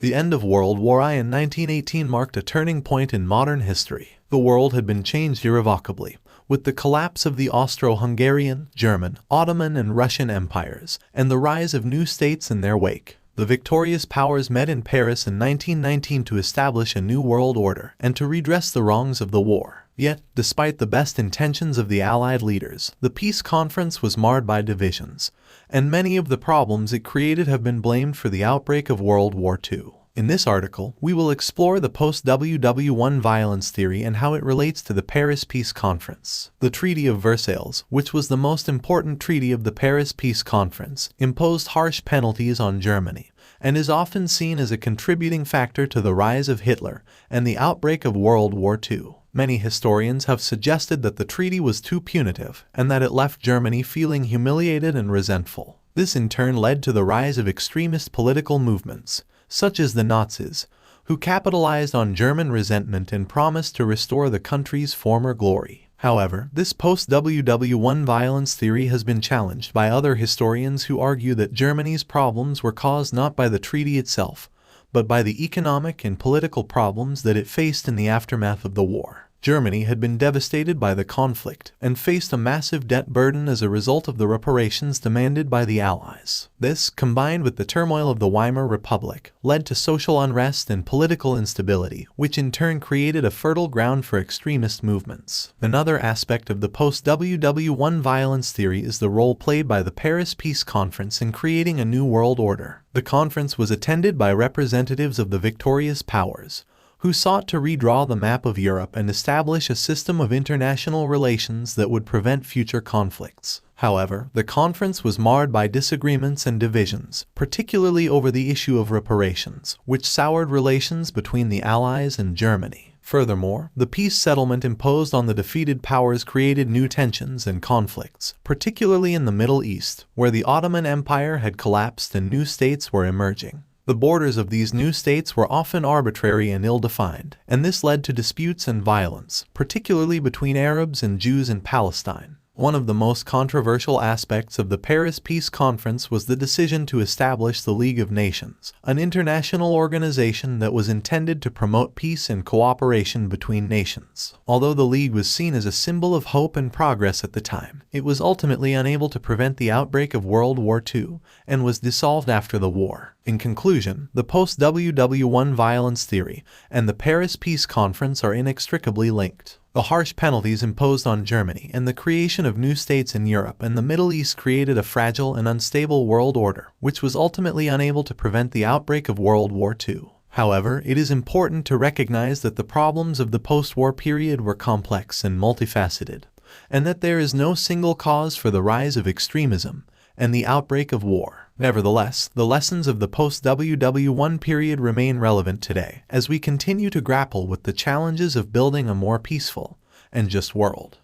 The end of World War I in 1918 marked a turning point in modern history. The world had been changed irrevocably, with the collapse of the Austro-Hungarian, German, Ottoman, and Russian empires, and the rise of new states in their wake. The victorious powers met in Paris in 1919 to establish a new world order and to redress the wrongs of the war. Yet, despite the best intentions of the Allied leaders, the peace conference was marred by divisions, and many of the problems it created have been blamed for the outbreak of World War II. In this article, we will explore the post-WW1 violence theory and how it relates to the Paris Peace Conference. The Treaty of Versailles, which was the most important treaty of the Paris Peace Conference, imposed harsh penalties on Germany, and is often seen as a contributing factor to the rise of Hitler and the outbreak of World War II. Many historians have suggested that the treaty was too punitive and that it left Germany feeling humiliated and resentful. This in turn led to the rise of extremist political movements, such as the Nazis, who capitalized on German resentment and promised to restore the country's former glory. However, this post-WW1 violence theory has been challenged by other historians who argue that Germany's problems were caused not by the treaty itself, but by the economic and political problems that it faced in the aftermath of the war. Germany had been devastated by the conflict and faced a massive debt burden as a result of the reparations demanded by the Allies. This, combined with the turmoil of the Weimar Republic, led to social unrest and political instability, which in turn created a fertile ground for extremist movements. Another aspect of the post-WW1 violence theory is the role played by the Paris Peace Conference in creating a new world order. The conference was attended by representatives of the victorious powers, who sought to redraw the map of Europe and establish a system of international relations that would prevent future conflicts. However, the conference was marred by disagreements and divisions, particularly over the issue of reparations, which soured relations between the Allies and Germany. Furthermore, the peace settlement imposed on the defeated powers created new tensions and conflicts, particularly in the Middle East, where the Ottoman Empire had collapsed and new states were emerging. The borders of these new states were often arbitrary and ill-defined, and this led to disputes and violence, particularly between Arabs and Jews in Palestine. One of the most controversial aspects of the Paris Peace Conference was the decision to establish the League of Nations, an international organization that was intended to promote peace and cooperation between nations. Although the League was seen as a symbol of hope and progress at the time, it was ultimately unable to prevent the outbreak of World War II and was dissolved after the war. In conclusion, the post-WW1 violence theory and the Paris Peace Conference are inextricably linked. The harsh penalties imposed on Germany and the creation of new states in Europe and the Middle East created a fragile and unstable world order, which was ultimately unable to prevent the outbreak of World War II. However, it is important to recognize that the problems of the post-war period were complex and multifaceted, and that there is no single cause for the rise of extremism and the outbreak of war. Nevertheless, the lessons of the post-WW1 period remain relevant today, as we continue to grapple with the challenges of building a more peaceful and just world.